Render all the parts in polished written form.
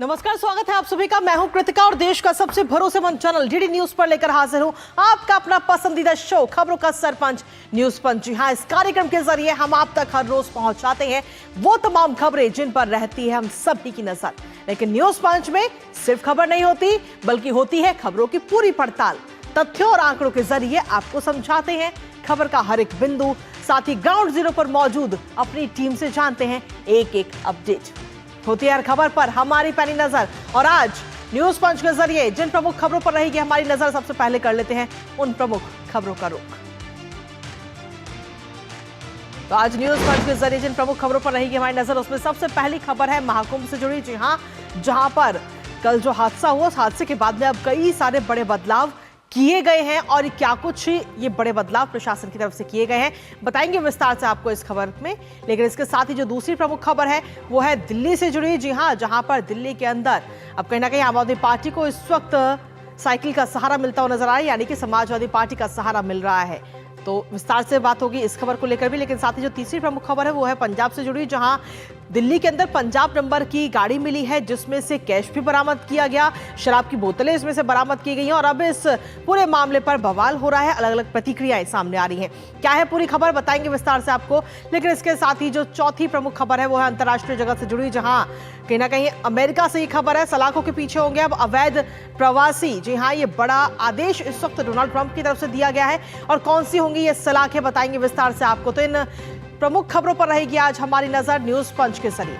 नमस्कार, स्वागत है आप सभी का। मैं हूं कृतिका और देश का सबसे भरोसेमंद चैनल डीडी न्यूज पर लेकर हाजिर हूं आपका अपना पसंदीदा शो खबरों का सरपंच न्यूज पंच। जी हां, इस कार्यक्रम के जरिए हम आप तक हर रोज पहुंचाते हैं वो तमाम खबरें जिन पर रहती है हम सभी की नजर। लेकिन न्यूज पंच में सिर्फ खबर नहीं होती, बल्कि होती है खबरों की पूरी पड़ताल। तथ्यों और आंकड़ों के जरिए आपको समझाते हैं खबर का हर एक बिंदु, साथ ही ग्राउंड जीरो पर मौजूद अपनी टीम से जानते हैं एक एक अपडेट। होती है हर खबर पर हमारी पैनी नजर, और आज न्यूज पंच के जरिए जिन प्रमुख खबरों पर रहेगी हमारी नजर, सबसे पहले कर लेते हैं उन प्रमुख खबरों का रुख। तो आज न्यूज पंच के जरिए जिन प्रमुख खबरों पर रहेगी हमारी नजर, उसमें सबसे पहली खबर है महाकुंभ से जुड़ी। जी हां, जहां पर कल जो हादसा हुआ, उस हादसे के बाद में अब कई सारे बड़े बदलाव किए गए हैं, और क्या कुछ ये बड़े बदलाव प्रशासन की तरफ से किए गए हैं बताएंगे विस्तार से आपको इस खबर में। लेकिन इसके साथ ही जो दूसरी प्रमुख खबर है वो है दिल्ली से जुड़ी। जी हां, जहां पर दिल्ली के अंदर अब कहीं ना कहीं आम आदमी पार्टी को इस वक्त साइकिल का सहारा मिलता हुआ नजर आ रहा है, यानी कि समाजवादी पार्टी का सहारा मिल रहा है। तो विस्तार से बात होगी इस खबर को लेकर भी। लेकिन साथ ही जो तीसरी प्रमुख खबर है वो है पंजाब से जुड़ी, जहां दिल्ली के अंदर पंजाब नंबर की गाड़ी मिली है, जिसमें से कैश भी बरामद किया गया, शराब की बोतलें इसमें से बरामद की गई हैं, और अब इस पूरे मामले पर बवाल हो रहा है। अलग अलग प्रतिक्रियाएं सामने आ रही हैं। क्या है पूरी खबर बताएंगे विस्तार से आपको। लेकिन इसके साथ ही जो चौथी प्रमुख खबर है वो है अंतर्राष्ट्रीय जगत से जुड़ी, जहां कहीं ना कहीं अमेरिका से ये खबर है सलाखों के पीछे होंगे अब अवैध प्रवासी। जी हां, ये बड़ा आदेश इस वक्त डोनाल्ड ट्रंप की तरफ से दिया गया है, और कौन सी होंगी ये सलाखें बताएंगे विस्तार से आपको। तो इन प्रमुख खबरों पर रहेगी आज हमारी नजर न्यूज पंच के जरिए।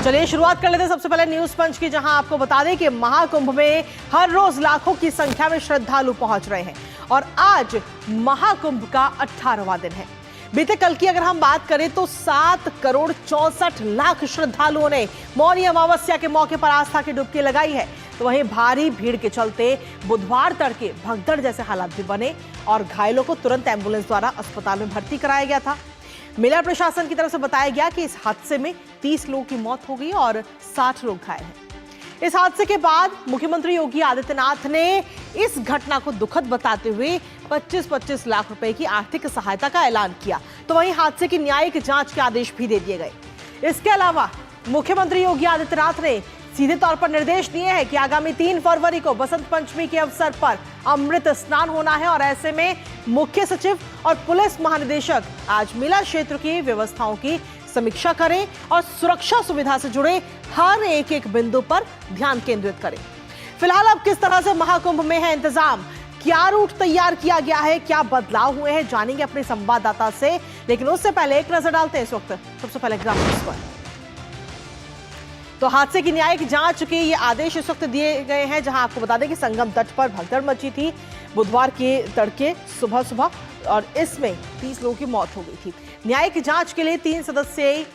चलिए शुरुआत कर लेते हैं सबसे पहले न्यूज पंच की, जहां आपको बता दें कि महाकुंभ में हर रोज लाखों की संख्या में श्रद्धालु पहुंच रहे हैं, और आज महाकुंभ का 18वां दिन है। बीते कल की अगर हम बात करें तो 7,64,00,000 श्रद्धालुओं ने मौनी अमावस्या के मौके पर आस्था की डुबकी लगाई है। तो वहीं भारी भीड़ के चलते बुधवार तड़के भगदड़ जैसे हालात भी बने, और घायलों को तुरंत एम्बुलेंस द्वारा अस्पताल में भर्ती कराया गया था। मेला प्रशासन की तरफ से बताया गया कि इस हादसे में 30 लोगों की मौत हो गई और 60 लोग घायल हैं। इस हादसे के बाद मुख्यमंत्री योगी आदित्यनाथ ने इस घटना को दुखद बताते हुए 25-25 लाख रुपए की आर्थिक सहायता का ऐलान किया। तो वहीं हादसे की न्यायिक जांच के आदेश भी दे दिए गए। इसके अलावा मुख्यमंत्री योगी आदित्यनाथ ने सीधे तौर पर निर्देश दिए हैं कि आगामी 3 फरवरी को बसंत पंचमी के अवसर पर अमृत स्नान होना है, और ऐसे में मुख्य सचिव और पुलिस महानिदेशक आज मेला क्षेत्र की व्यवस्थाओं की समीक्षा करें और सुरक्षा सुविधा से जुड़े हर एक बिंदु पर ध्यान केंद्रित करें। फिलहाल अब किस तरह से महाकुंभ में है इंतजाम, क्या रूट तैयार किया गया है, क्या बदलाव हुए हैं, जानेंगे अपने संवाददाता से। लेकिन उससे पहले एक नजर डालते हैं इस वक्त सबसे पहले ग्राफिक्स पर। तो हादसे की न्यायिक जांच के ये आदेश इस वक्त दिए गए हैं, जहां आपको बता दें कि संगम तट पर भगदड़ मची थी बुधवार के तड़के सुबह, और इसमें 30 लोगों की मौत हो गई थी। न्यायिक जांच के लिए 3 सदस्यीय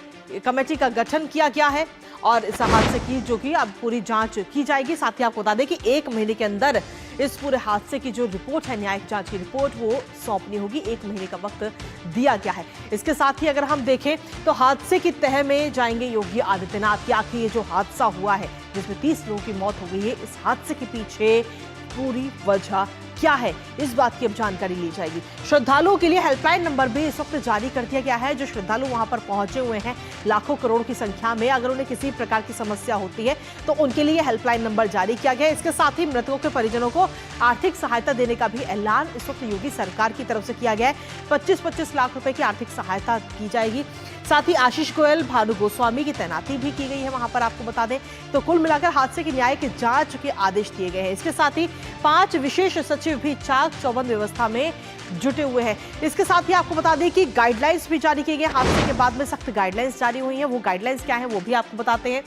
कमेटी का गठन किया गया है, और इस हादसे की जो कि अब पूरी जांच की जाएगी। साथ ही आपको बता दें कि 1 महीने के अंदर इस पूरे हादसे की जो रिपोर्ट है, न्यायिक जांच की रिपोर्ट, वो सौंपनी होगी। 1 महीने का वक्त दिया गया है। इसके साथ ही अगर हम देखें तो हादसे की तह में जाएंगे योगी आदित्यनाथ कि आखिर ये जो हादसा हुआ है जिसमें 30 लोगों की मौत हो गई है, इस हादसे के पीछे पूरी वजह क्या है, इस बात की अब जानकारी ली जाएगी। श्रद्धालुओं के लिए हेल्पलाइन नंबर भी इस वक्त जारी कर दिया गया है। जो श्रद्धालु वहां पर पहुंचे हुए हैं लाखों करोड़ की संख्या में, अगर उन्हें किसी प्रकार की समस्या होती है तो उनके लिए हेल्पलाइन नंबर जारी किया गया है। इसके साथ ही मृतकों के परिजनों को आर्थिक सहायता देने का भी ऐलान इस वक्त योगी सरकार की तरफ से किया गया है। 25-25 लाख रुपए की आर्थिक सहायता की जाएगी। साथ ही आशीष गोयल, भानु गोस्वामी की तैनाती भी की गई है वहां पर, आपको बता दें। तो कुल मिलाकर हादसे की न्यायिक जांच के आदेश दिए गए हैं। इसके साथ ही 5 विशेष सचिव भी चाक चौबंद व्यवस्था में जुटे हुए हैं। इसके साथ ही आपको बता दें कि गाइडलाइंस भी जारी किए गए। हादसे के बाद में सख्त गाइडलाइंस जारी हुई हैं। वो गाइडलाइंस क्या है वो भी आपको बताते हैं।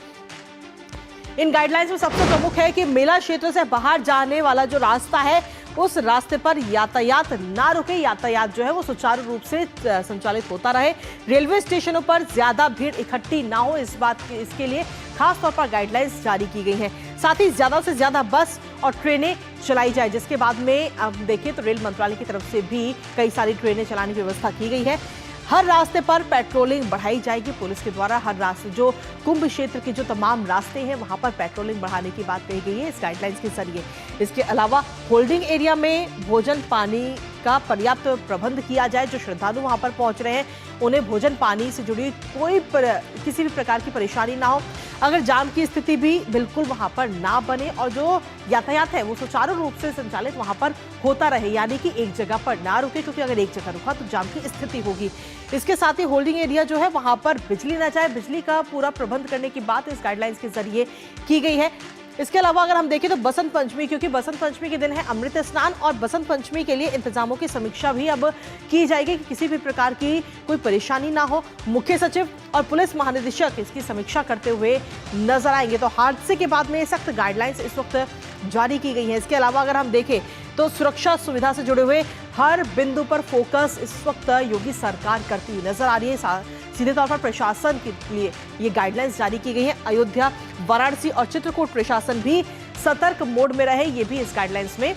इन गाइडलाइंस में सबसे प्रमुख है कि मेला क्षेत्र से बाहर जाने वाला जो रास्ता है, उस रास्ते पर यातायात ना रुके, यातायात जो है वो सुचारू रूप से संचालित होता रहे। रेलवे स्टेशनों पर ज्यादा भीड़ इकट्ठी ना हो, इसके लिए खास तौर पर गाइडलाइंस जारी की गई हैं। साथ ही ज्यादा से ज्यादा बस और ट्रेनें चलाई जाए, जिसके बाद में अब देखिए तो रेल मंत्रालय की तरफ से भी कई सारी ट्रेनें चलाने की व्यवस्था की गई है। हर रास्ते पर पेट्रोलिंग बढ़ाई जाएगी पुलिस के द्वारा। हर रास्ते जो कुंभ क्षेत्र के जो तमाम रास्ते हैं वहां पर पेट्रोलिंग बढ़ाने की बात कही गई है इस गाइडलाइंस के जरिए। इसके अलावा होल्डिंग एरिया में भोजन पानी का पर्याप्त प्रबंध किया जाए। जो श्रद्धालु वहां पर पहुंच रहे हैं उन्हें भोजन पानी से जुड़ी किसी भी प्रकार की परेशानी ना हो। अगर जाम की स्थिति भी बिल्कुल वहां पर ना बने और जो यातायात है वो सुचारू रूप से संचालित वहां पर होता रहे, यानी कि एक जगह पर ना रुके, क्योंकि अगर एक जगह रुका तो जाम की स्थिति होगी। इसके साथ ही होल्डिंग एरिया जो है वहां पर बिजली ना जाए, बिजली का पूरा प्रबंध करने की बात इस गाइडलाइंस के जरिए की गई है। इसके अलावा अगर हम देखें तो बसंत पंचमी, क्योंकि बसंत पंचमी के दिन है अमृत स्नान, और बसंत पंचमी के लिए इंतजामों की समीक्षा भी अब की जाएगी कि किसी भी प्रकार की कोई परेशानी ना हो। मुख्य सचिव और पुलिस महानिदेशक इसकी समीक्षा करते हुए नजर आएंगे। तो हादसे के बाद में सख्त गाइडलाइंस इस वक्त जारी की गई है। इसके अलावा अगर हम देखें तो सुरक्षा सुविधा से जुड़े हुए हर बिंदु पर फोकस इस वक्त योगी सरकार करती हुई नजर आ रही है। सीधे तौर पर प्रशासन के लिए ये गाइडलाइंस जारी की गई है। अयोध्या, वाराणसी और चित्रकूट प्रशासन भी सतर्क मोड में रहे, ये भी इस गाइडलाइंस में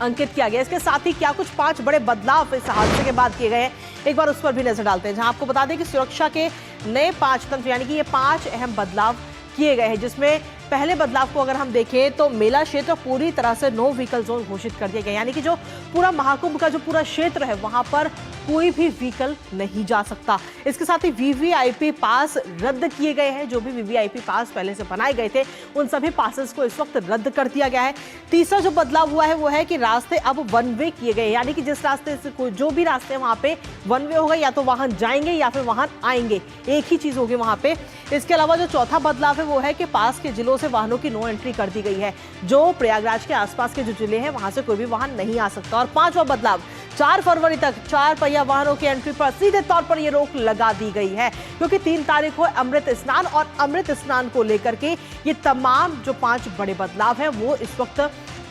अंकित किया गया। इसके साथ ही क्या कुछ 5 बड़े बदलाव इस हादसे के बाद किए गए हैं, एक बार उस पर भी नजर डालते हैं। जहां आपको बता दें कि सुरक्षा के नए 5 तंत्र, यानी कि ये 5 अहम बदलाव किए गए हैं, जिसमें पहले बदलाव को अगर हम देखें तो मेला क्षेत्र पूरी तरह से नो व्हीकल जोन घोषित कर दिया गया, यानी कि जो पूरा महाकुंभ का जो पूरा क्षेत्र है वहां पर कोई भी व्हीकल नहीं जा सकता। इसके साथ ही वीवीआईपी पास रद्द किए गए हैं। जो भी वीवीआईपी पास पहले से बनाए गए थे उन सभी पासेस को इस वक्त रद्द कर दिया गया है। तीसरा जो बदलाव हुआ है वो है कि रास्ते अब वन वे किए गए, यानी कि जिस रास्ते से कोई जो भी रास्ते वहां पे वन वे होगा, या तो वाहन जाएंगे या फिर वाहन आएंगे, एक ही चीज होगी वहां पे। इसके अलावा जो चौथा बदलाव है वो है कि पास के जिलों से वाहनों की नो एंट्री कर दी गई है। जो प्रयागराज के आसपास के जो जिले हैं वहां से कोई भी वाहन नहीं आ सकता। और 5वां बदलाव, 4 फरवरी तक 4 पहिया वाहनों की एंट्री पर सीधे तौर पर यह रोक लगा दी गई है, क्योंकि 3 तारीख को अमृत स्नान, और अमृत स्नान को लेकर के ये तमाम जो 5 बड़े बदलाव हैं वो इस वक्त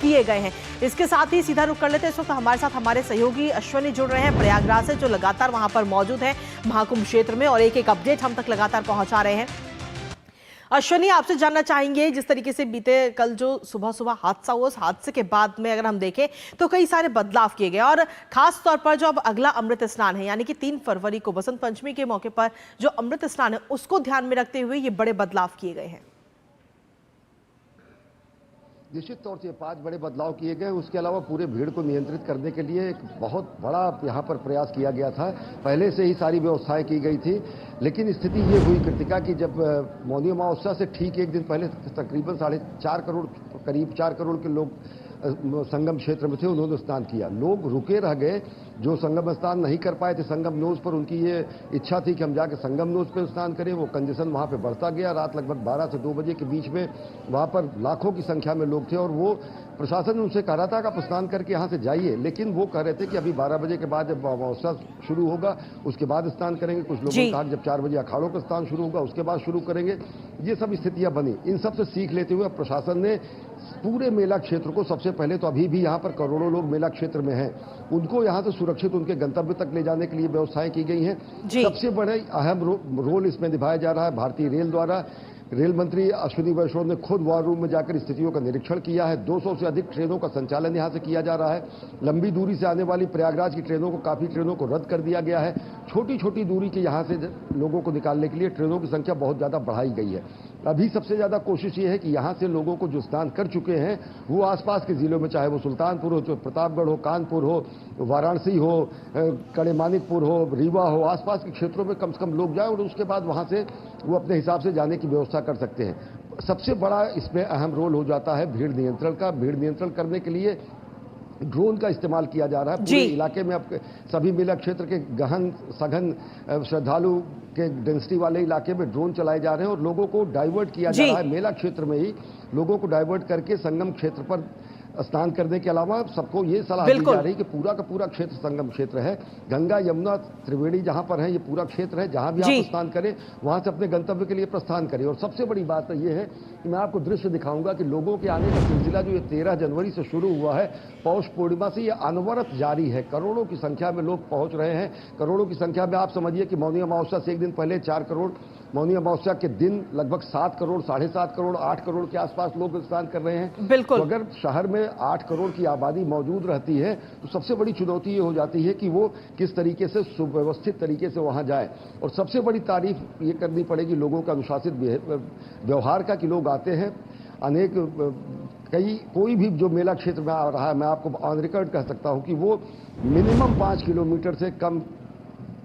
किए गए हैं। इसके साथ ही सीधा रुख कर लेते हैं, इस वक्त हमारे साथ हमारे सहयोगी अश्वनी जुड़ रहे हैं प्रयागराज से, जो लगातार वहां पर मौजूद है महाकुंभ क्षेत्र में और एक अपडेट हम तक लगातार पहुंचा रहे हैं। अश्वनी, आपसे जानना चाहेंगे, जिस तरीके से बीते कल जो सुबह सुबह हादसा हुआ, उस हादसे के बाद में अगर हम देखें तो कई सारे बदलाव किए गए, और खास तौर पर जो अब अगला अमृत स्नान है, यानी कि 3 फरवरी को बसंत पंचमी के मौके पर जो अमृत स्नान है उसको ध्यान में रखते हुए ये बड़े बदलाव किए गए हैं। निश्चित तौर से 5 बड़े बदलाव किए गए। उसके अलावा पूरे भीड़ को नियंत्रित करने के लिए एक बहुत बड़ा यहाँ पर प्रयास किया गया था। पहले से ही सारी व्यवस्थाएं की गई थी, लेकिन स्थिति ये हुई कृतिका कि जब मौनी अमावस्या से ठीक एक दिन पहले तकरीबन 4.5 करोड़, करीब 4 करोड़ के लोग संगम क्षेत्र में थे, उन्होंने स्नान किया। लोग रुके रह गए जो संगम स्नान नहीं कर पाए थे संगम नोज पर, उनकी ये इच्छा थी कि हम जाके संगम नोज पर स्नान करें। वो कंजेशन वहाँ पे बढ़ता गया। रात लगभग 12 से 2 बजे के बीच में वहाँ पर लाखों की संख्या में लोग थे, और वो प्रशासन ने उनसे कह रहा था कि आप स्नान करके यहाँ से जाइए, लेकिन वो कह रहे थे कि अभी 12 बजे के बाद जब अमावस्या शुरू होगा उसके बाद स्नान करेंगे। कुछ लोगों ने कहा जब 4 बजे अखाड़ों का स्नान शुरू होगा उसके बाद शुरू करेंगे। ये सब स्थितियां बनी। इन सब से सीख लेते हुए प्रशासन ने पूरे मेला क्षेत्र को, सबसे पहले तो अभी भी यहाँ पर करोड़ों लोग मेला क्षेत्र में हैं, उनको यहाँ से सुरक्षित उनके गंतव्य तक ले जाने के लिए व्यवस्थाएं की गई हैं। सबसे बड़े अहम रोल इसमें निभाया जा रहा है भारतीय रेल द्वारा। रेल मंत्री अश्विनी वैष्णव ने खुद वॉर रूम में जाकर स्थितियों का निरीक्षण किया है। 200 से अधिक ट्रेनों का संचालन यहां से किया जा रहा है। लंबी दूरी से आने वाली प्रयागराज की ट्रेनों को, काफी ट्रेनों को रद्द कर दिया गया है। छोटी छोटी दूरी के यहां से लोगों को निकालने के लिए ट्रेनों की संख्या बहुत ज्यादा बढ़ाई गई है। अभी सबसे ज्यादा कोशिश ये है कि यहां से लोगों को जो स्नान कर चुके हैं वो आसपास के जिलों में, चाहे वो सुल्तानपुर हो, प्रतापगढ़ हो, कानपुर हो, वाराणसी हो, कड़ेमानिकपुर हो, रीवा हो, आसपास के क्षेत्रों में कम से कम लोग जाएं, और उसके बाद वहां से वो अपने हिसाब से जाने की व्यवस्था कर सकते हैं। सबसे बड़ा इसमें अहम रोल हो जाता है भीड़ नियंत्रण का। भीड़ नियंत्रण करने के लिए ड्रोन का इस्तेमाल किया जा रहा है। पूरे इलाके में अब सभी मेला क्षेत्र के गहन सघन श्रद्धालु के डेंसिटी वाले इलाके में ड्रोन चलाए जा रहे हैं, और लोगों को डाइवर्ट किया जा रहा है। मेला क्षेत्र में ही लोगों को डाइवर्ट करके संगम क्षेत्र पर स्नान करने के अलावा सबको ये सलाह दी जा रही है कि पूरा का पूरा क्षेत्र संगम क्षेत्र है। गंगा, यमुना, त्रिवेणी जहां पर है ये पूरा क्षेत्र है, जहां भी आप स्नान करें वहां से अपने गंतव्य के लिए प्रस्थान करें। और सबसे बड़ी बात ये है कि मैं आपको दृश्य दिखाऊंगा कि लोगों के आने का सिलसिला जो ये 13 जनवरी से शुरू हुआ है, पौष पूर्णिमा से, ये अनवरत जारी है। करोड़ों की संख्या में लोग पहुंच रहे हैं। करोड़ों की संख्या में आप समझिए कि मौनी अमावस्या से एक दिन पहले 4 करोड़, मौनी अमावस्या के दिन लगभग 7 करोड़, 7.5 करोड़, 8 करोड़ के आसपास लोग स्नान कर रहे हैं। बिल्कुल। तो अगर शहर में 8 करोड़ की आबादी मौजूद रहती है तो सबसे बड़ी चुनौती ये हो जाती है कि वो किस तरीके से सुव्यवस्थित तरीके से वहां जाए। और सबसे बड़ी तारीफ ये करनी पड़ेगी लोगों का अनुशासित व्यवहार का, कि लोग आते हैं, अनेक कोई भी जो मेला क्षेत्र में आ रहा है, मैं आपको ऑन रिकॉर्ड कह सकता हूं कि वो मिनिमम 5 किलोमीटर से कम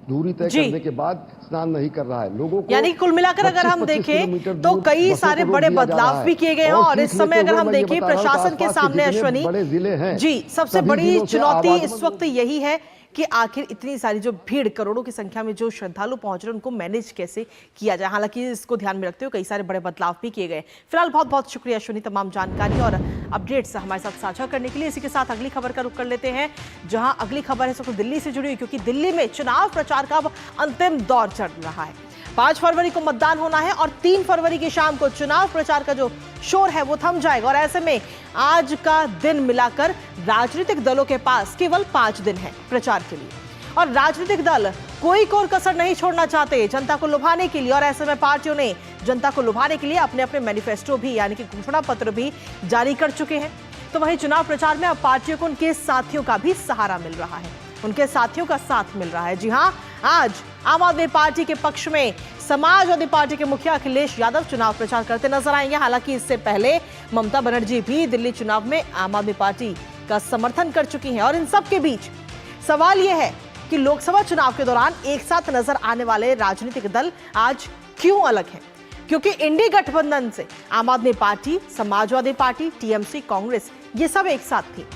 दूरी तय करने के बाद स्नान नहीं कर रहा है। लोगों को यानी कुल मिलाकर अगर हम देखें तो कई सारे बड़े बदलाव भी किए गए हैं और इस समय अगर हम देखें प्रशासन के सामने अश्वनी बड़े जिले हैं जी, सबसे बड़ी चुनौती इस वक्त यही है कि आखिर इतनी सारी जो भीड़, करोड़ों की संख्या में जो श्रद्धालु पहुंच रहे हैं, उनको मैनेज कैसे किया जाए। हालांकि इसको ध्यान में रखते हुए कई सारे बड़े बदलाव भी किए गए। फिलहाल बहुत बहुत शुक्रिया अश्विनी, तमाम जानकारी और अपडेट्स हमारे साथ साझा करने के लिए। इसी के साथ अगली खबर का रुख कर लेते हैं, जहां अगली खबर है सबको दिल्ली से जुड़ी हुई, क्योंकि दिल्ली में चुनाव प्रचार का अब अंतिम दौर चल रहा है। 5 फरवरी को मतदान होना है और 3 फरवरी की शाम को चुनाव प्रचार का जो शोर है वो थम जाएगा। और ऐसे में आज का दिन मिलाकर राजनीतिक दलों के पास केवल 5 दिन है प्रचार के लिए, और राजनीतिक दल कोई कोर कसर नहीं छोड़ना चाहते जनता को लुभाने के लिए। और ऐसे में पार्टियों ने जनता को लुभाने के लिए अपने अपने मैनिफेस्टो भी यानी कि घोषणा पत्र भी जारी कर चुके हैं। तो वहीं चुनाव प्रचार में अब पार्टियों को उनके साथियों का भी सहारा मिल रहा है, उनके साथियों का साथ मिल रहा है। जी हां, आज आम आदमी पार्टी के पक्ष में समाजवादी पार्टी के मुखिया अखिलेश यादव चुनाव प्रचार करते नजर आएंगे। हालांकि इससे पहले ममता बनर्जी भी दिल्ली चुनाव में आम आदमी पार्टी का समर्थन कर चुकी हैं। और इन सब के बीच सवाल यह है कि लोकसभा चुनाव के दौरान एक साथ नजर आने वाले राजनीतिक दल आज क्यों अलग हैं? क्योंकि इंडी गठबंधन से आम आदमी party, Samajwadi party, TMC, Congress ये सब एक साथ थी।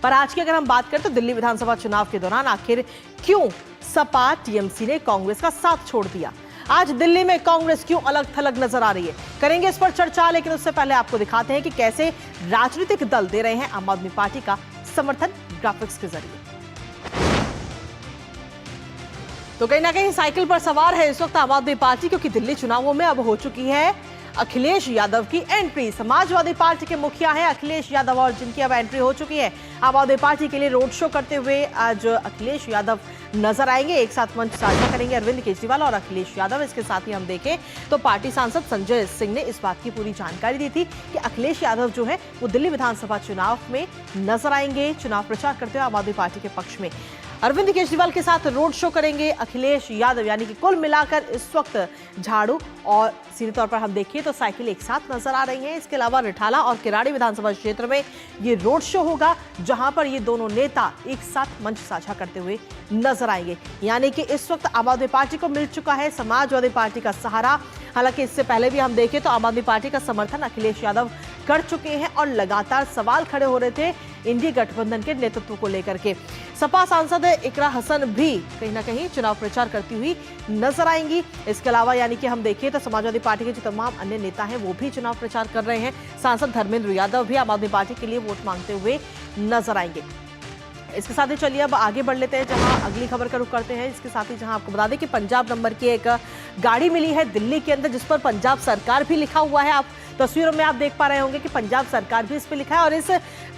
पर आज की अगर हम बात करें तो दिल्ली विधानसभा चुनाव के दौरान आखिर क्यों सपा, टीएमसी ने कांग्रेस का साथ छोड़ दिया? आज दिल्ली में कांग्रेस क्यों अलग थलग नजर आ रही है? करेंगे इस पर चर्चा, लेकिन उससे पहले आपको दिखाते हैं कि कैसे राजनीतिक दल दे रहे हैं आम आदमी पार्टी का समर्थन ग्राफिक्स के जरिए। तो कहीं ना कहीं साइकिल पर सवार है इस वक्त आम आदमी पार्टी, क्योंकि दिल्ली चुनावों में अब हो चुकी है अखिलेश यादव की एंट्री। समाजवादी पार्टी के मुखिया हैं अखिलेश यादव और जिनकी अब एंट्री हो चुकी है। आम आदमी पार्टी के लिए रोड शो करते हुए आज अखिलेश यादव नजर आएंगे। एक साथ मंच साझा करेंगे अरविंद केजरीवाल और अखिलेश यादव। इसके साथ ही हम देखें तो पार्टी सांसद संजय सिंह ने इस बात की पूरी जानकारी दी थी कि अखिलेश यादव जो है वो दिल्ली विधानसभा चुनाव में नजर आएंगे, चुनाव प्रचार करते हुए आम आदमी पार्टी के पक्ष में। अरविंद केजरीवाल के साथ रोड शो करेंगे अखिलेश यादव, यानी कि कुल मिलाकर इस वक्त झाड़ू और सीधे तौर पर हम देखिए तो साइकिल एक साथ नजर आ रही है। इसके अलावा रिठाला और किराड़ी विधानसभा क्षेत्र में ये रोड शो होगा, जहां पर ये दोनों नेता एक साथ मंच साझा करते हुए नजर आएंगे। यानी कि इस वक्त आम आदमी पार्टी को मिल चुका है समाजवादी पार्टी का सहारा। हालांकि इससे पहले भी हम देखें तो आम आदमी पार्टी का समर्थन अखिलेश यादव कर चुके हैं और लगातार सवाल खड़े हो रहे थे इंडी गठबंधन के नेतृत्व को लेकर के। सपा सांसद इकरा हसन भी कहीं ना कहीं चुनाव प्रचार करती हुई नजर आएंगी। इसके अलावा यानी कि हम देखें तो समाजवादी पार्टी के जो तमाम अन्य नेता हैं वो भी चुनाव प्रचार कर रहे हैं। सांसद धर्मेंद्र यादव भी आम आदमी पार्टी के लिए वोट मांगते हुए नजर आएंगे। इसके साथ ही चलिए अब आगे बढ़ लेते हैं, जहां अगली खबर का रुख करते हैं। इसके साथ ही जहां आपको बता दें कि पंजाब नंबर की एक गाड़ी मिली है दिल्ली के अंदर, जिस पर पंजाब सरकार भी लिखा हुआ है। आप तस्वीरों में आप देख पा रहे होंगे कि पंजाब सरकार भी इस पे लिखा है। और इस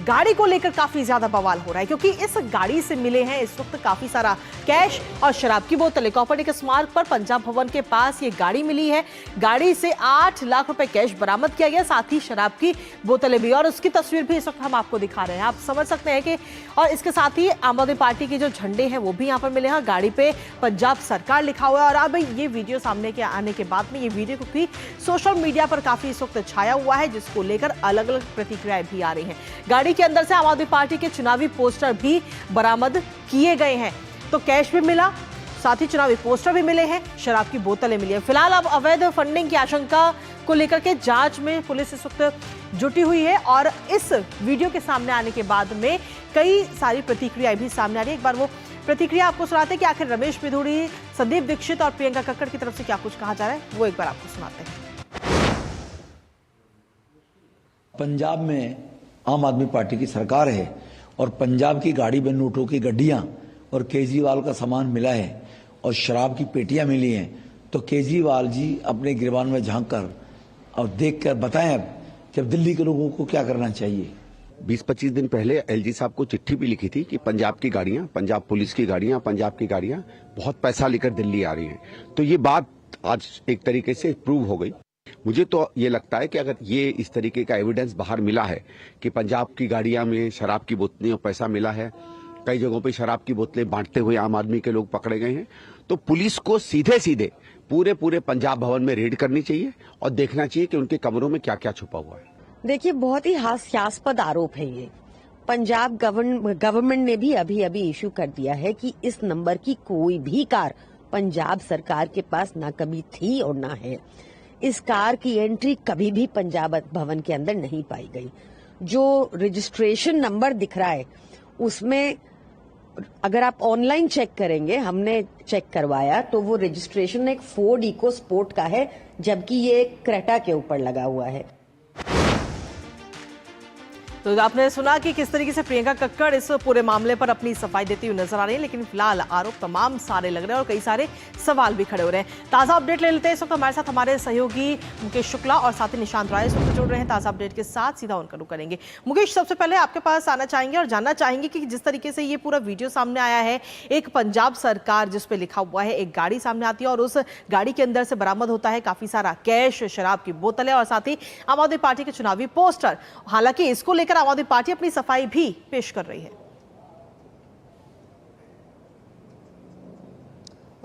गाड़ी को लेकर काफी ज्यादा बवाल हो रहा है, क्योंकि इस गाड़ी से मिले हैं इस वक्त काफी सारा कैश और शराब की बोतलें। कॉपरटिकस मार्ग पर पंजाब भवन के पास ये गाड़ी मिली है। गाड़ी से 8 लाख रुपए कैश बरामद किया गया, साथ ही शराब की बोतलें भी, और उसकी तस्वीर भी इस वक्त हम आपको दिखा रहे हैं। आप समझ सकते हैं कि और इसके साथ ही आम आदमी पार्टी के जो झंडे हैं वो भी यहाँ पर मिले हैं। गाड़ी पे पंजाब सरकार लिखा हुआ है। और अब ये वीडियो सामने के आने के बाद में ये वीडियो क्योंकि सोशल मीडिया पर काफी इस वक्त छाया हुआ है, जिसको लेकर अलग अलग प्रतिक्रियाएं भी आ रही हैं। गाड़ी के अंदर से आम आदमी पार्टी के चुनावी पोस्टर भी बरामद किए गए हैं। तो कैश भी मिला, साथ ही चुनावी पोस्टर भी मिले हैं, शराब की बोतलें मिली है। फिलहाल अब अवैध फंडिंग की आशंका को लेकर के जांच में पुलिस इस वक्त जुटी हुई है। और इस वीडियो के सामने आने के बाद में कई सारी प्रतिक्रियाएं भी सामने आ रही है। एक बार वो प्रतिक्रिया आपको सुनाते हैं कि आखिर रमेश पिधूड़ी, संदीप दीक्षित और प्रियंका कक्कड़ की तरफ से क्या कुछ कहा जा रहा है, वो एक बार आपको सुनाते हैं। पंजाब में आम आदमी पार्टी की सरकार है और पंजाब की गाड़ी में नोटों की गड्डियां और केजरीवाल का सामान मिला है और शराब की पेटियां मिली हैं, तो केजरीवाल जी अपने गिरबान में झांक कर और देख कर बताएं अब कि अब दिल्ली के लोगों को क्या करना चाहिए। 20-25 दिन पहले एलजी साहब को चिट्ठी भी लिखी थी कि पंजाब की गाड़ियां, पंजाब पुलिस की गाड़ियां, पंजाब की गाड़ियां बहुत पैसा लेकर दिल्ली आ रही हैं। तो ये बात आज एक तरीके से प्रूव हो गई। मुझे तो ये लगता है कि अगर ये इस तरीके का एविडेंस बाहर मिला है कि पंजाब की गाड़ियां में शराब की बोतलें और पैसा मिला है, कई जगहों पे शराब की बोतलें बांटते हुए आम आदमी के लोग पकड़े गए हैं, तो पुलिस को सीधे सीधे पूरे पंजाब भवन में रेड करनी चाहिए और देखना चाहिए कि उनके कमरों में क्या क्या छुपा हुआ है। देखिए, बहुत ही हास्यास्पद आरोप है ये। पंजाब गवर्नमेंट ने भी अभी इशू कर दिया है कि इस नंबर की कोई भी कार पंजाब सरकार के पास ना कभी थी और ना है। इस कार की एंट्री कभी भी पंजाब भवन के अंदर नहीं पाई गई। जो रजिस्ट्रेशन नंबर दिख रहा है उसमें अगर आप ऑनलाइन चेक करेंगे, हमने चेक करवाया, तो वो रजिस्ट्रेशन एक फोर्ड इको स्पोर्ट का है, जबकि ये एक क्रेटा के ऊपर लगा हुआ है। तो आपने सुना कि किस तरीके से प्रियंका कक्कड़ इस पूरे मामले पर अपनी सफाई देती हुई नजर आ रही है, लेकिन फिलहाल आरोप तमाम सारे लग रहे हैं और कई सारे सवाल भी खड़े हो रहे हैं। ताजा अपडेट ले लेते हैं। इस वक्त हमारे साथ हमारे सहयोगी मुकेश शुक्ला और साथी निशांत राय इस वक्त जुड़ रहे हैं ताजा अपडेट के साथ। सीधा उनका रुख करेंगे। मुकेश, सबसे पहले आपके पास आना चाहेंगे और जानना चाहेंगे कि जिस तरीके से ये पूरा वीडियो सामने आया है, एक पंजाब सरकार जिस पे लिखा हुआ है, एक गाड़ी सामने आती है और उस गाड़ी के अंदर से बरामद होता है काफी सारा कैश, शराब की बोतलें और साथ ही आम आदमी पार्टी के चुनावी पोस्टर। हालांकि इसको लेकर आम आदमी पार्टी अपनी सफाई भी पेश कर रही है।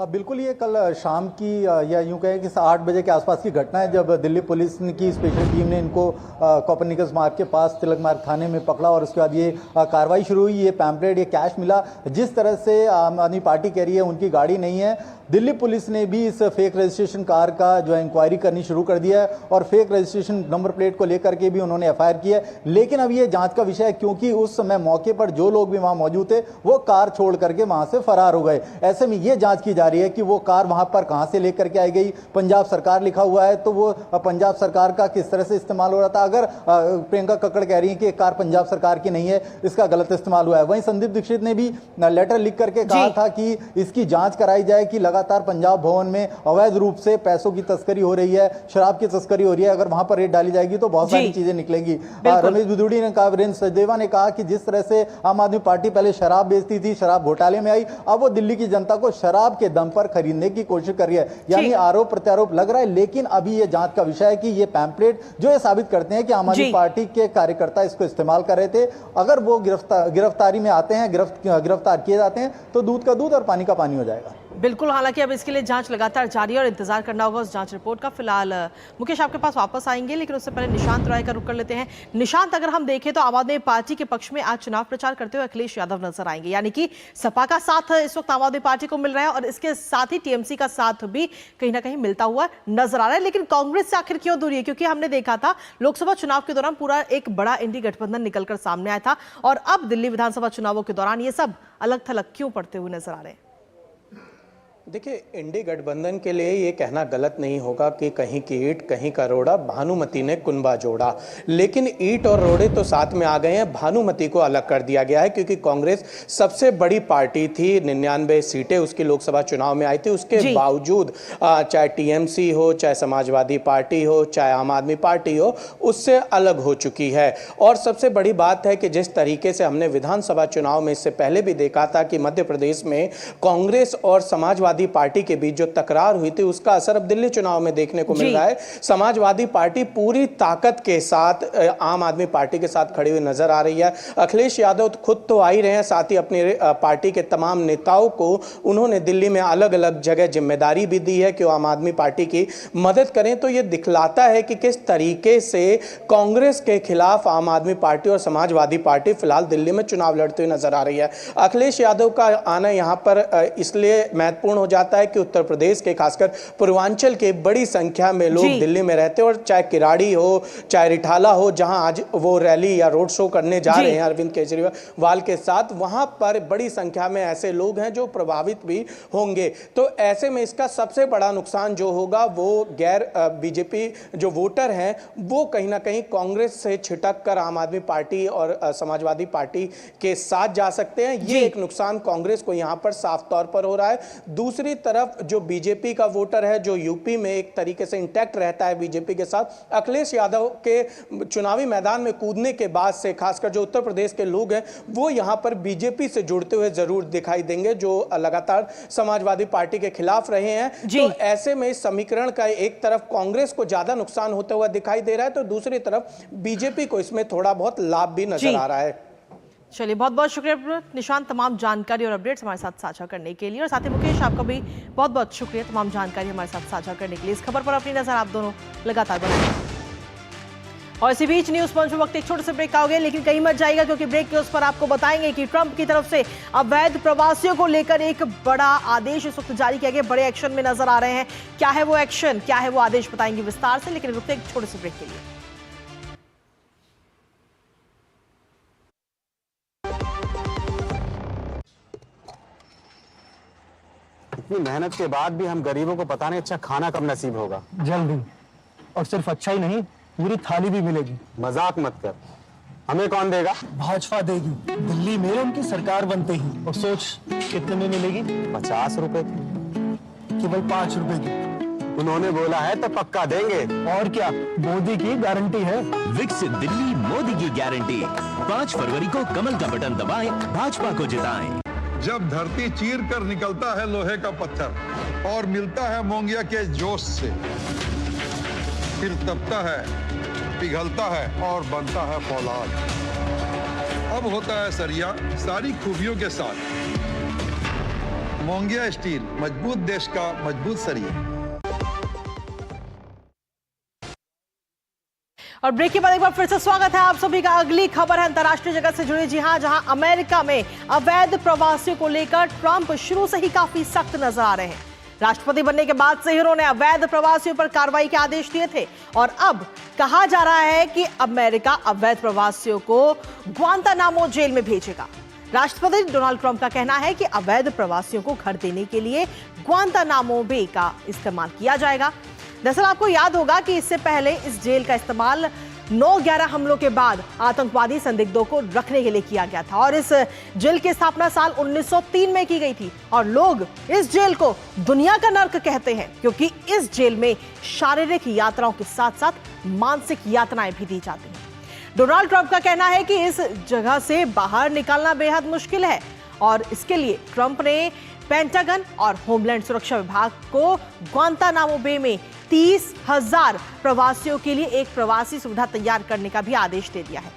बिल्कुल, ये कल शाम की या यूं कहें कि 8 बजे के आसपास की घटना है, जब दिल्ली पुलिस की स्पेशल टीम ने इनको कोपरनिकस मार्ग के पास तिलक मार्ग थाने में पकड़ा और उसके बाद ये कार्रवाई शुरू हुई। ये पैम्पलेट, ये कैश मिला। जिस तरह से आम आदमी पार्टी कह रही है उनकी गाड़ी नहीं है, दिल्ली पुलिस ने भी इस फेक रजिस्ट्रेशन कार का जो है इंक्वायरी करनी शुरू कर दिया है और फेक रजिस्ट्रेशन नंबर प्लेट को लेकर के भी उन्होंने एफआईआर की है। लेकिन अब ये जांच का विषय है, क्योंकि उस समय मौके पर जो लोग भी वहां मौजूद थे वो कार छोड़ करके वहां से फरार हो गए। ऐसे में ये जांच की जा रही है कि वो कार वहां पर कहां से लेकर के आई गई। पंजाब सरकार लिखा हुआ है, तो वो पंजाब सरकार का किस तरह से इस्तेमाल हो रहा था। अगर प्रियंका कक्कड़ कह रही है कि कार पंजाब सरकार की नहीं है, इसका गलत इस्तेमाल हुआ है। वहीं संदीप दीक्षित ने भी लेटर लिख करके कहा था कि इसकी जांच कराई जाए कि लगातार पंजाब भवन में अवैध रूप से पैसों की तस्करी हो रही है, शराब की तस्करी हो रही है। अगर वहां पर रेड डाली जाएगी तो बहुत सारी चीजें निकलेंगी। रमेश बिदुड़ी ने कहा, वीरेंद्र सचदेवा ने कहा कि जिस तरह से आम आदमी पार्टी पहले शराब बेचती थी, शराब घोटाले में आई, अब वो दिल्ली की जनता को शराब के दम पर खरीदने की कोशिश कर रही है। यानी आरोप प्रत्यारोप लग रहा है। लेकिन अभी ये जांच का विषय है कि ये पैम्पलेट जो ये साबित करते हैं कि आम आदमी पार्टी के कार्यकर्ता इसको इस्तेमाल कर रहे थे, अगर वो गिरफ्तारी में आते हैं, गिरफ्तार किए जाते हैं, तो दूध का दूध और पानी का पानी हो जाएगा। बिल्कुल, हालांकि अब इसके लिए जांच लगातार जारी है और इंतजार करना होगा उस जांच रिपोर्ट का। फिलहाल मुकेश आपके पास वापस आएंगे, लेकिन उससे पहले निशांत राय का रुख कर लेते हैं। निशांत, अगर हम देखें तो आम आदमी पार्टी के पक्ष में आज चुनाव प्रचार करते हुए अखिलेश यादव नजर आएंगे, यानी कि सपा का साथ इस वक्त आम आदमी पार्टी को मिल रहा है और इसके साथ ही टीएमसी का साथ भी कहीं ना कहीं मिलता हुआ नजर आ रहा है। लेकिन कांग्रेस से आखिर क्यों दूरी है? क्योंकि हमने देखा था लोकसभा चुनाव के दौरान पूरा एक बड़ा इंडी गठबंधन निकलकर सामने आया था और अब दिल्ली विधानसभा चुनावों के दौरान ये सब अलग थलग क्यों पड़ते हुए नजर आ रहे हैं? देखिए, इंडी गठबंधन के लिए ये कहना गलत नहीं होगा कि कहीं की ईंट कहीं का रोड़ा, भानुमति ने कुनबा जोड़ा। लेकिन ईंट और रोड़े तो साथ में आ गए हैं, भानुमति को अलग कर दिया गया है, क्योंकि कांग्रेस सबसे बड़ी पार्टी थी, 99 सीटें उसकी लोकसभा चुनाव में आई थी। उसके बावजूद चाहे टीएमसी हो, चाहे समाजवादी पार्टी हो, चाहे आम आदमी पार्टी हो, उससे अलग हो चुकी है। और सबसे बड़ी बात है कि जिस तरीके से हमने विधानसभा चुनाव में इससे पहले भी देखा था कि मध्य प्रदेश में कांग्रेस और समाजवादी पार्टी के बीच जो तकरार हुई थी, उसका असर अब दिल्ली चुनाव में देखने को मिल रहा है। समाजवादी पार्टी पूरी ताकत के साथ आम आदमी पार्टी के साथ खड़ी हुई नजर आ रही है। अखिलेश यादव खुद तो आ ही रहे हैं, साथ ही अपनी पार्टी के तमाम नेताओं को उन्होंने दिल्ली में अलग अलग जगह जिम्मेदारी भी दी है कि वो आम आदमी पार्टी की मदद करें। तो यह दिखलाता है कि किस तरीके से कांग्रेस के खिलाफ आम आदमी पार्टी और समाजवादी पार्टी फिलहाल दिल्ली में चुनाव लड़ते हुए नजर आ रही है। अखिलेश यादव का आना यहां पर इसलिए महत्वपूर्ण हो जाता है कि उत्तर प्रदेश के खासकर पूर्वांचल के बड़ी संख्या में लोग दिल्ली में रहते हैं और चाहे किराड़ी हो, चाहे रिठाला हो, जहां आज वो रैली या रोड शो करने जा रहे हैं अरविंद केजरीवाल के साथ, वहां पर बड़ी संख्या में ऐसे लोग हैं जो प्रभावित भी होंगे। तो ऐसे में इसका सबसे बड़ा नुकसान जो होगा वो गैर बीजेपी जो वोटर हैं वो कहीं ना कहीं कांग्रेस से छिटक कर आम आदमी पार्टी और समाजवादी पार्टी के साथ जा सकते हैं। ये एक नुकसान कांग्रेस को यहां पर साफ तौर पर हो रहा है। दूसरी तरफ जो बीजेपी का वोटर है, जो यूपी में एक तरीके से इंटैक्ट रहता है बीजेपी के साथ, अखिलेश यादव के चुनावी मैदान में कूदने के बाद से खासकर जो उत्तर प्रदेश के लोग हैं वो यहां पर बीजेपी से जुड़ते हुए जरूर दिखाई देंगे, जो लगातार समाजवादी पार्टी के खिलाफ रहे हैं। तो ऐसे में इस समीकरण का एक तरफ कांग्रेस को ज्यादा नुकसान होता हुआ दिखाई दे रहा है, तो दूसरी तरफ बीजेपी को इसमें थोड़ा बहुत लाभ भी नजर आ रहा है। चलिए, बहुत बहुत शुक्रिया निशांत, तमाम जानकारी और अपडेट्स हमारे साथ साझा करने के लिए। और साथ ही मुकेश, आपका भी बहुत बहुत शुक्रिया तमाम जानकारी हमारे साथ साझा करने के लिए। इस खबर पर अपनी नजर आप दोनों लगातार बनाएं। और इसी बीच न्यूज पंच में वक्त एक छोटे से ब्रेक का हो गया, लेकिन कहीं मत जाएगा क्योंकि ब्रेक के उस पर आपको बताएंगे कि ट्रंप की तरफ से अवैध प्रवासियों को लेकर एक बड़ा आदेश इस वक्त जारी किया गया, बड़े एक्शन में नजर आ रहे हैं। क्या है वो एक्शन, क्या है वो आदेश, बताएंगे विस्तार से, लेकिन रुकते एक छोटे से ब्रेक के लिए। इतनी मेहनत के बाद भी हम गरीबों को पता नहीं अच्छा खाना कब नसीब होगा। जल्दी, और सिर्फ अच्छा ही नहीं, पूरी थाली भी मिलेगी। मजाक मत कर, हमें कौन देगा? भाजपा देगी, दिल्ली में उनकी सरकार बनते ही। और सोच कितने में मिलेगी? 50 रुपए की। केवल 5 रुपए की। उन्होंने बोला है तो पक्का देंगे। और क्या, मोदी की गारंटी है। विकसित दिल्ली, मोदी की गारंटी। 5 फरवरी को कमल का बटन दबाएं, भाजपा को जिताएं। जब धरती चीर कर निकलता है लोहे का पत्थर और मिलता है मोंगिया के जोश से, फिर तपता है, पिघलता है और बनता है फौलाद। अब होता है सरिया सारी खूबियों के साथ। मोंगिया स्टील, मजबूत देश का मजबूत सरिया। और ब्रेक के बाद एक बार फिर से स्वागत है आप सभी का। अगली खबर है अंतर्राष्ट्रीय जगत से जुड़ी। जी हां, जहां अमेरिका में अवैध प्रवासियों को लेकर ट्रंप शुरू से ही काफी सख्त नजर आ रहे हैं। राष्ट्रपति बनने के बाद से ही उन्होंने अवैध प्रवासियों पर कार्रवाई के आदेश दिए थे और अब कहा जा रहा है कि अमेरिका अवैध प्रवासियों को ग्वांतानामो जेल में भेजेगा। राष्ट्रपति डोनाल्ड ट्रंप का कहना है कि अवैध प्रवासियों को घर देने के लिए ग्वांतानामो बे का इस्तेमाल किया जाएगा। दरअसल आपको याद होगा कि इससे पहले इस जेल का इस्तेमाल 9/11 हमलों के बाद आतंकवादी संदिग्धों को रखने के लिए किया गया था और इस जेल की स्थापना साल 1903 में की गई थी। और लोग इस जेल को दुनिया का नर्क कहते हैं क्योंकि इस जेल में शारीरिक यातनाओं के साथ साथ मानसिक यातनाएं भी दी जाती हैं। डोनाल्ड ट्रंप का कहना है कि इस जगह से बाहर निकालना बेहद मुश्किल है और इसके लिए ट्रंप ने पेंटागन और होमलैंड सुरक्षा विभाग को ग्वांतानामो बे में 30,000 प्रवासियों के लिए एक प्रवासी सुविधा तैयार करने का भी आदेश दे दिया है।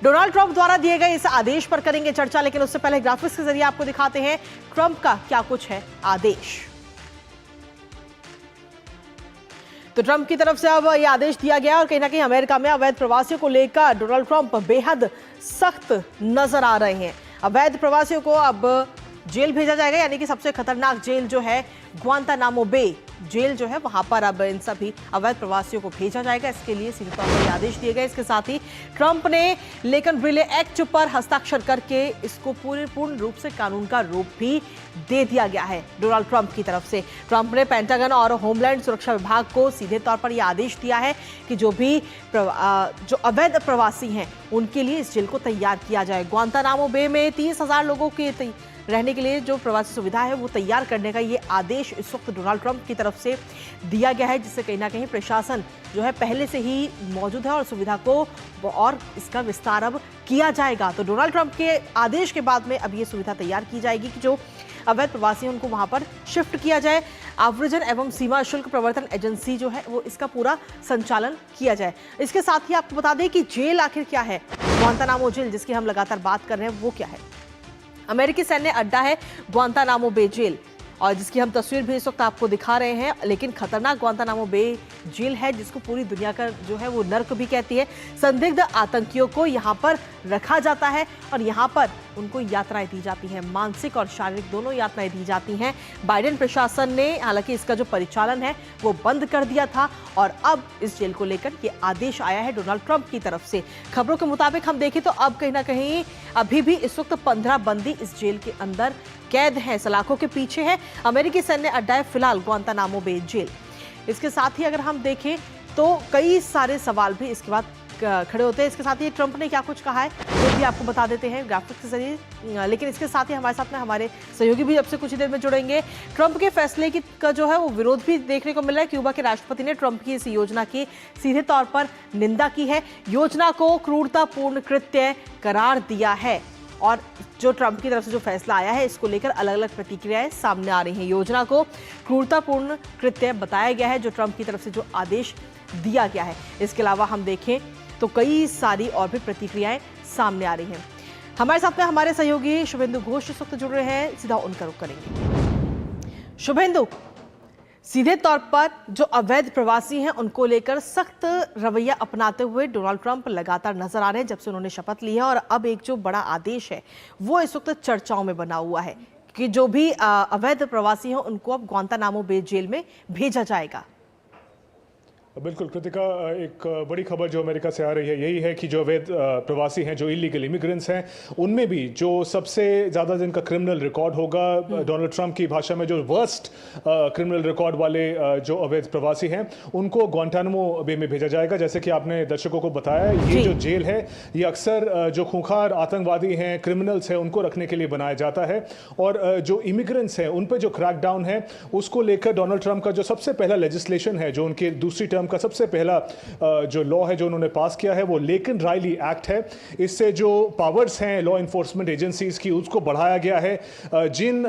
डोनाल्ड ट्रंप द्वारा दिए गए इस आदेश पर करेंगे चर्चा, लेकिन उससे पहले ग्राफिक्स के जरिए आपको दिखाते हैं ट्रंप का क्या कुछ है आदेश। तो ट्रंप की तरफ से अब यह आदेश दिया गया और कहीं ना कहीं अमेरिका में अवैध प्रवासियों को लेकर डोनाल्ड ट्रंप बेहद सख्त नजर आ रहे हैं। अवैध प्रवासियों को अब जेल भेजा जाएगा, यानी कि सबसे खतरनाक जेल जो है ग्वांतानामो बे जेल जो है वहां पर अब इन सभी अवैध प्रवासियों को भेजा जाएगा। इसके लिए सीधे तौर पर आदेश दिए गए। इसके साथ ही ट्रंप ने लेकिन ब्रिले एक्ट पर हस्ताक्षर करके इसको पूर्ण रूप से कानून का रूप भी दे दिया गया है। डोनाल्ड ट्रंप की तरफ से ट्रंप ने पेंटागन और होमलैंड सुरक्षा विभाग को सीधे तौर पर यह आदेश दिया है कि जो अवैध प्रवासी हैं उनके लिए इस जेल को तैयार किया जाए। ग्वांतानामो बे में 30,000 लोगों के रहने के लिए जो प्रवासी सुविधा है वो तैयार करने का ये आदेश इस वक्त डोनाल्ड ट्रंप की तरफ से दिया गया है, जिससे कहीं ना कहीं प्रशासन जो है पहले से ही मौजूद है और सुविधा को और इसका विस्तार अब किया जाएगा। तो डोनाल्ड ट्रंप के आदेश के बाद में अब ये सुविधा तैयार की जाएगी कि जो अवैध प्रवासी हैं उनको वहां पर शिफ्ट किया जाए। आव्रजन एवं सीमा शुल्क प्रवर्तन एजेंसी जो है वो इसका पूरा संचालन किया जाए। इसके साथ ही आपको बता दें कि जेल आखिर क्या है। ग्वांतानामो जेल जिसकी हम लगातार बात कर रहे हैं वो क्या है। अमेरिकी सैन्य अड्डा है ग्वांतानामो बे जेल और जिसकी हम तस्वीर भी इस वक्त आपको दिखा रहे हैं। लेकिन खतरनाक ग्वांतानामो बे जेल है जिसको पूरी दुनिया का जो है वो नर्क भी कहती है। संदिग्ध आतंकियों को यहाँ पर रखा जाता है और यहाँ पर उनको यातनाएं दी जाती हैं, मानसिक और शारीरिक दोनों यातनाएं दी जाती हैं। बाइडेन प्रशासन ने हालांकि इसका जो परिचालन है वो बंद कर दिया था और अब इस जेल को लेकर ये आदेश आया है डोनाल्ड ट्रंप की तरफ से। खबरों के मुताबिक हम देखें तो अब कहीं ना कहीं अभी भी इस वक्त 15 बंदी इस जेल के अंदर कैद हैं, सलाखों के पीछे है। अमेरिकी सैन्य अड्डा है फिलहाल ग्वांतानामो बे जेल। इसके साथ ही अगर हम देखें तो कई सारे सवाल भी इसके बाद खड़े होते हैं। इसके साथ ही ट्रंप ने क्या कुछ कहा है वो भी आपको बता देते हैं ग्राफिक्स के जरिए। लेकिन इसके साथ ही हमारे साथ में हमारे सहयोगी भी अब से कुछ ही देर में जुड़ेंगे। ट्रंप के फैसले का जो है वो विरोध भी देखने को मिल रहा है। क्यूबा के राष्ट्रपति ने ट्रंप की इस योजना की सीधे तौर पर निंदा की है, योजना को क्रूरतापूर्ण कृत्य करार दिया है और जो ट्रंप की तरफ से जो फैसला आया है इसको लेकर अलग अलग प्रतिक्रियाएं सामने आ रही हैं। योजना को क्रूरतापूर्ण कृत्य बताया गया है जो ट्रंप की तरफ से जो आदेश दिया गया है। इसके अलावा हम देखें तो कई सारी और भी प्रतिक्रियाएं सामने आ रही हैं। हमारे साथ में हमारे सहयोगी शुभेंदु घोष इस वक्त जुड़ रहे हैं, सीधा उनका रुख करेंगे। शुभेंदु, सीधे तौर पर जो अवैध प्रवासी हैं उनको लेकर सख्त रवैया अपनाते हुए डोनाल्ड ट्रंप लगातार नजर आ रहे हैं जब से उन्होंने शपथ ली है। और अब एक जो बड़ा आदेश है वो इस वक्त चर्चाओं में बना हुआ है कि जो भी अवैध प्रवासी हैं उनको अब ग्वांतानामो बे जेल में भेजा जाएगा। बिल्कुल कृतिका, एक बड़ी खबर जो अमेरिका से आ रही है यही है कि जो अवैध प्रवासी हैं, जो इलीगल इमिग्रेंट्स हैं, उनमें भी जो सबसे ज़्यादा जिनका क्रिमिनल रिकॉर्ड होगा, डोनाल्ड ट्रंप की भाषा में जो वर्स्ट क्रिमिनल रिकॉर्ड वाले जो अवैध प्रवासी हैं उनको ग्वांटानामो बे में भेजा जाएगा। जैसे कि आपने दर्शकों को बताया, ये जो जेल है ये अक्सर जो खूंखार आतंकवादी हैं, क्रिमिनल्स हैं, उनको रखने के लिए बनाया जाता है। और जो इमिग्रेंट्स हैं उन पर जो क्रैकडाउन है उसको लेकर डोनाल्ड ट्रंप का जो सबसे पहला लेजिस्लेशन है, जो उनके दूसरी टर्म का सबसे पहला जो लॉ है जो उन्होंने पास किया है वो लेकिन रायली एक्ट है। इससे जो पावर्स हैं लॉ इन्फोर्समेंट एजेंसीज की उसको बढ़ाया गया है। जिन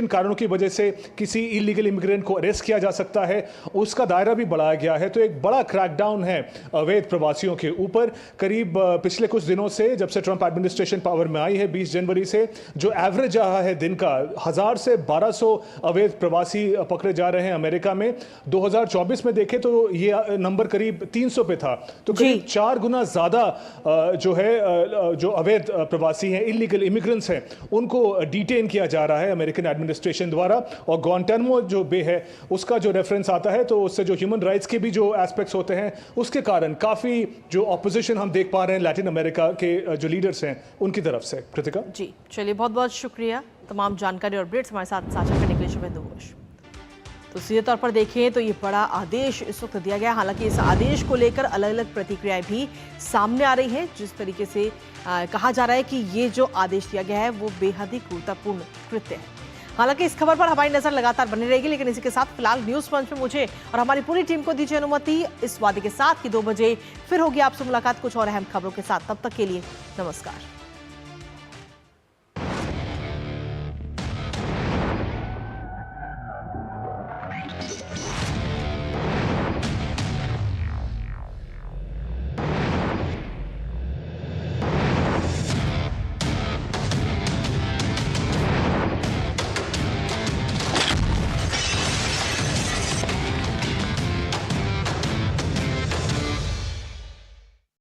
कारणों की वजह से किसी इलीगल इमिग्रेंट को अरेस्ट किया जा सकता है उसका दायरा भी बढ़ाया गया है। तो एक बड़ा क्रैकडाउन है अवैध प्रवासियों के ऊपर। करीब पिछले कुछ दिनों से जब से ट्रंप एडमिनिस्ट्रेशन पावर में आई है 20 जनवरी से जो एवरेज रहा है दिन का 1000 से 1200 अवैध प्रवासी पकड़े जा रहे हैं अमेरिका में। 2024 में देखें तो ये नंबर करीब 300 पे था, तो करीब 4 गुना ज्यादा जो है जो अवैध प्रवासी हैं, इलीगल इमिग्रेंट्स हैं, उनको डिटेन किया जा रहा है अमेरिकन एडमिनिस्ट्रेशन द्वारा। और ग्वांटानामो जो बे है उसका जो रेफरेंस आता है तो उससे जो ह्यूमन राइट्स के भी जो एस्पेक्ट्स होते हैं उसके कारण काफी जो ऑपोजिशन हम देख पा रहे हैं लैटिन अमेरिका के जो लीडर्स हैं उनकी तरफ से। कृतिका जी चलिए, बहुत बहुत शुक्रिया तमाम जानकारी और अपडेट्स हमारे साथ साझा करने के लिए शुभेंदु घोष। तो सीधे तौर पर देखें तो ये बड़ा आदेश इस वक्त दिया गया। हालांकि इस आदेश को लेकर अलग अलग प्रतिक्रियाएं भी सामने आ रही हैं। जिस तरीके से कहा जा रहा है कि ये जो आदेश दिया गया है वो बेहद ही क्रूरतापूर्ण कृत्य है। हालांकि इस खबर पर हमारी नजर लगातार बनी रहेगी, लेकिन इसी के साथ फिलहाल न्यूज पंच में मुझे और हमारी पूरी टीम को दीजिए अनुमति इस वादे के साथ कि 2 बजे फिर होगी आपसे मुलाकात कुछ और अहम खबरों के साथ। तब तक के लिए नमस्कार।